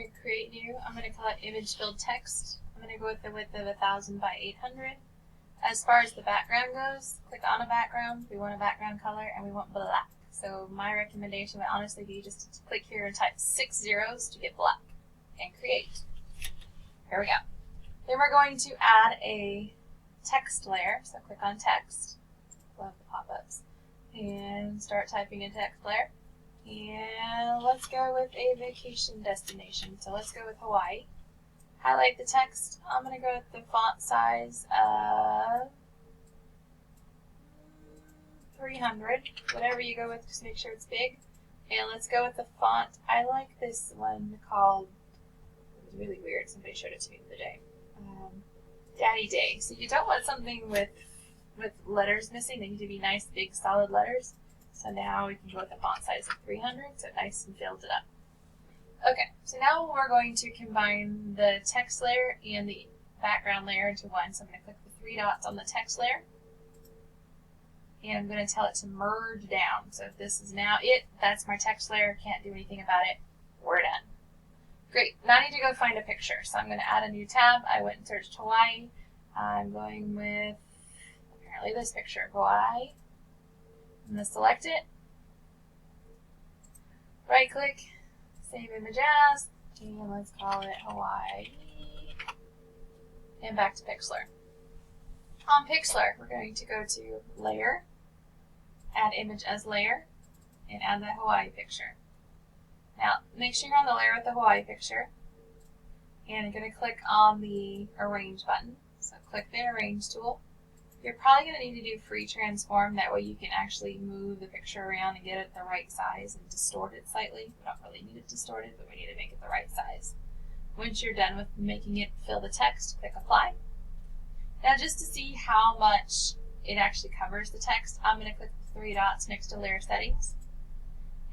hit create new. I'm going to call it image filled text. I'm going to go with the width of 1000 by 800. As far as the background goes, click on a background. We want a background color and we want black. So my recommendation would honestly be just to click here and type 6 zeros to get black and create. Here we go. Then we're going to add a text layer. So click on text. Love the pop-ups. And start typing in text layer. And let's go with a vacation destination. So let's go with Hawaii. Highlight the text. I'm going to go with the font size of 300. Whatever you go with, just make sure it's big. And let's go with the font. I like this one called, it was really weird, somebody showed it to me the other day. Daddy Day. So you don't want something with letters missing. They need to be nice, big, solid letters. So now we can go with a font size of 300, so nice and filled it up. Okay, so now we're going to combine the text layer and the background layer into one. So I'm going to click the 3 dots on the text layer. And I'm going to tell it to merge down. So if this is now it, that's my text layer. Can't do anything about it. We're done. Great. Now I need to go find a picture. So I'm going to add a new tab. I went and searched Hawaii. I'm going with apparently this picture of Hawaii. I'm going to select it. Right click. Save image as, and let's call it Hawaii, and back to Pixlr. On Pixlr, we're going to go to Layer, add Image as Layer, and add the Hawaii picture. Now, make sure you're on the layer with the Hawaii picture, and I'm going to click on the Arrange button. So click the Arrange tool. You're probably going to need to do free transform. That way you can actually move the picture around and get it the right size and distort it slightly. We don't really need it distorted, but we need to make it the right size. Once you're done with making it fill the text, click Apply. Now just to see how much it actually covers the text, I'm going to click the 3 dots next to Layer Settings.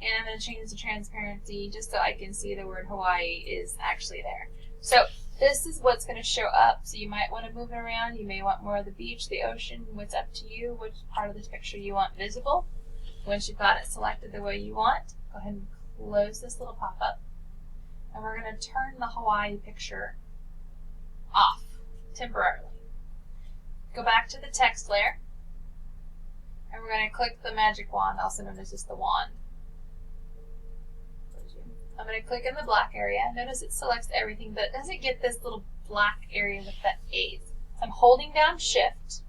And I'm going to change the transparency just so I can see the word Hawaii is actually there. So this is what's going to show up, so you might want to move it around. You may want more of the beach, the ocean, what's up to you, which part of this picture you want visible. Once you've got it selected the way you want, go ahead and close this little pop-up. And we're going to turn the Hawaii picture off temporarily. Go back to the text layer, and we're going to click the magic wand, also known as just the wand. I'm going to click in the black area. Notice it selects everything, but it doesn't get this little black area with the A's. So I'm holding down Shift,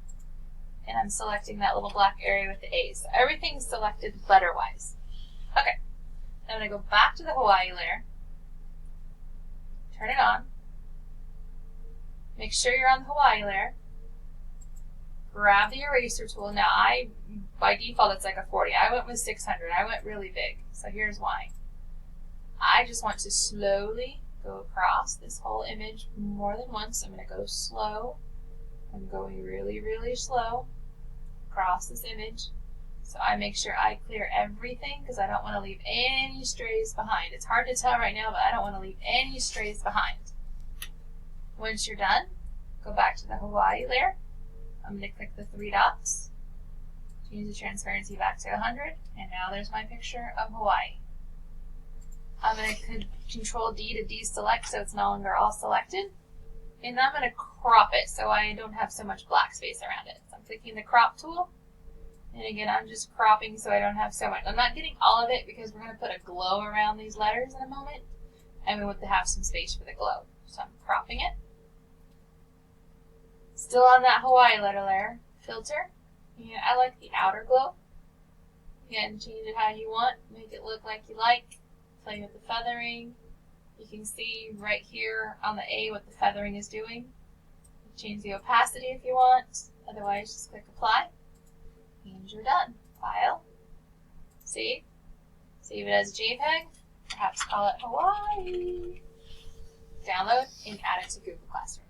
and I'm selecting that little black area with the A's. So everything's selected letter-wise. Okay, now I'm going to go back to the Hawaii layer, turn it on, make sure you're on the Hawaii layer, grab the eraser tool. Now by default it's like a 40. I went with 600. I went really big, so here's why. I just want to slowly go across this whole image more than once. I'm going to go slow. I'm going really, really slow across this image. So I make sure I clear everything because I don't want to leave any strays behind. It's hard to tell right now, but I don't want to leave any strays behind. Once you're done, go back to the Hawaii layer. I'm going to click the 3 dots, change the transparency back to 100, and now there's my picture of Hawaii. I'm going to Control D to deselect so it's no longer all selected. And I'm going to crop it so I don't have so much black space around it. So I'm clicking the crop tool. And again, I'm just cropping so I don't have so much. I'm not getting all of it because we're going to put a glow around these letters in a moment. And we want to have some space for the glow. So I'm cropping it. Still on that Hawaii letter layer. Filter. And I like the outer glow. Again, change it how you want. Make it look like you like. Play with the feathering. You can see right here on the A what the feathering is doing. Change the opacity if you want. Otherwise, just click Apply. And you're done. File. Save. Save it as a JPEG. Perhaps call it Hawaii. Download and add it to Google Classroom.